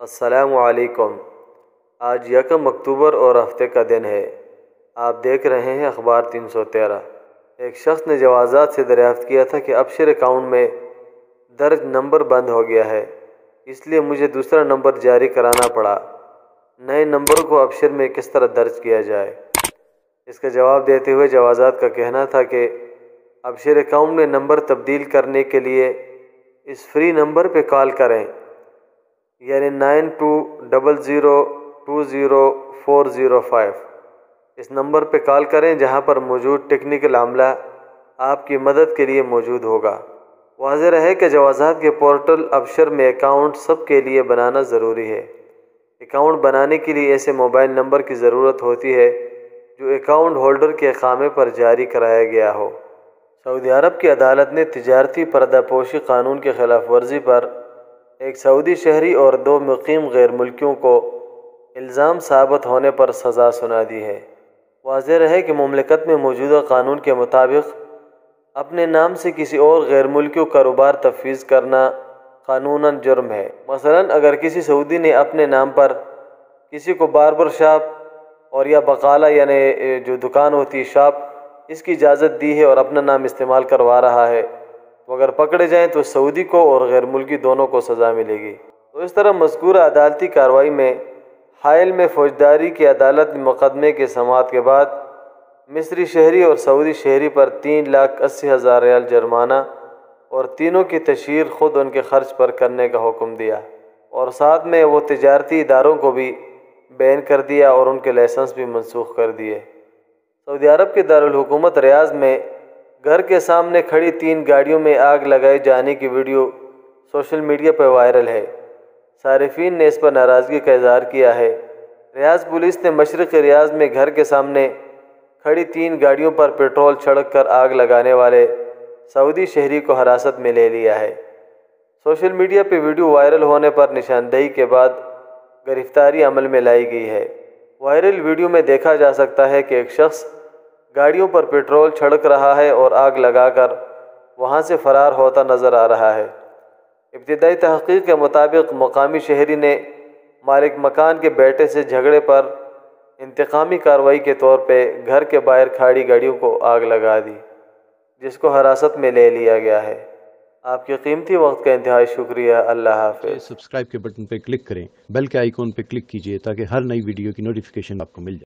अस्सलामु अलैकुम। आज 1 अक्टूबर और हफ्ते का दिन है। आप देख रहे हैं अखबार 313। एक शख्स ने जवाज़ात से दरियाफ्त किया था कि अबशर अकाउंट में दर्ज नंबर बंद हो गया है, इसलिए मुझे दूसरा नंबर जारी कराना पड़ा। नए नंबर को अबशर में किस तरह दर्ज किया जाए? इसका जवाब देते हुए जवाज़ात का कहना था कि अबशर अकाउंट में नंबर तब्दील करने के लिए इस फ्री नंबर पर कॉल करें, यानी 9200204005। इस नंबर पर कॉल करें जहां पर मौजूद टेक्निकल अमला आपकी मदद के लिए मौजूद होगा। वाज़ेह रहे कि जवाज़ात के पोर्टल अबशर में अकाउंट सब के लिए बनाना ज़रूरी है। अकाउंट बनाने के लिए ऐसे मोबाइल नंबर की ज़रूरत होती है जो अकाउंट होल्डर के खामे पर जारी कराया गया हो। सऊदी अरब की अदालत ने तिजारती पर्दापोशी कानून की खिलाफ वर्जी पर एक सऊदी शहरी और 2 मुकीम गैर मुल्कियों को इल्ज़ाम साबित होने पर सज़ा सुना दी है। वाज़ेह रहे कि मुमलिकत में मौजूदा कानून के मुताबिक अपने नाम से किसी और गैर मुल्की कारोबार तफवीज़ करना कानूनन जुर्म है। मसलन अगर किसी सऊदी ने अपने नाम पर किसी को बार्बर शॉप और या बकाला यानी जो दुकान होती है शॉप, इसकी इजाज़त दी है और अपना नाम इस्तेमाल करवा रहा है, तो अगर पकड़े जाएं तो सऊदी को और गैर मुल्की दोनों को सज़ा मिलेगी। तो इस तरह मज़कूरा अदालती कार्रवाई में हायल में फौजदारी की अदालत मुकदमे के समाअत के बाद मिस्री शहरी और सऊदी शहरी पर 3,80,000 रियाल जुर्माना और तीनों की तशहीर खुद उनके खर्च पर करने का हुक्म दिया, और साथ में वो तिजारती इदारों को भी बैन कर दिया और उनके लाइसेंस भी मनसूख कर दिए। सऊदी अरब के दारुल हुकूमत रियाज में घर के सामने खड़ी 3 गाड़ियों में आग लगाए जाने की वीडियो सोशल मीडिया पर वायरल है। सारिफीन ने इस पर नाराज़गी का इजहार किया है। रियाज पुलिस ने मशरक़ रियाज में घर के सामने खड़ी 3 गाड़ियों पर पेट्रोल छिड़क कर आग लगाने वाले सऊदी शहरी को हिरासत में ले लिया है। सोशल मीडिया पर वीडियो वायरल होने पर निशानदेही के बाद गिरफ्तारी अमल में लाई गई है। वायरल वीडियो में देखा जा सकता है कि एक शख्स गाड़ियों पर पेट्रोल छिड़क रहा है और आग लगाकर वहां से फरार होता नज़र आ रहा है। इब्तिदाई तहक़ीक़ के मुताबिक मकामी शहरी ने मालिक मकान के बेटे से झगड़े पर इंतकामी कार्रवाई के तौर पे घर के बाहर खड़ी गाड़ियों को आग लगा दी, जिसको हिरासत में ले लिया गया है। आपके कीमती वक्त का इंतहाई शुक्रिया। अल्लाह हाफ़िज़। सब्सक्राइब के बटन पर क्लिक करें, बेल के आइकॉन पर क्लिक कीजिए ताकि हर नई वीडियो की नोटिफिकेशन आपको मिल जाए।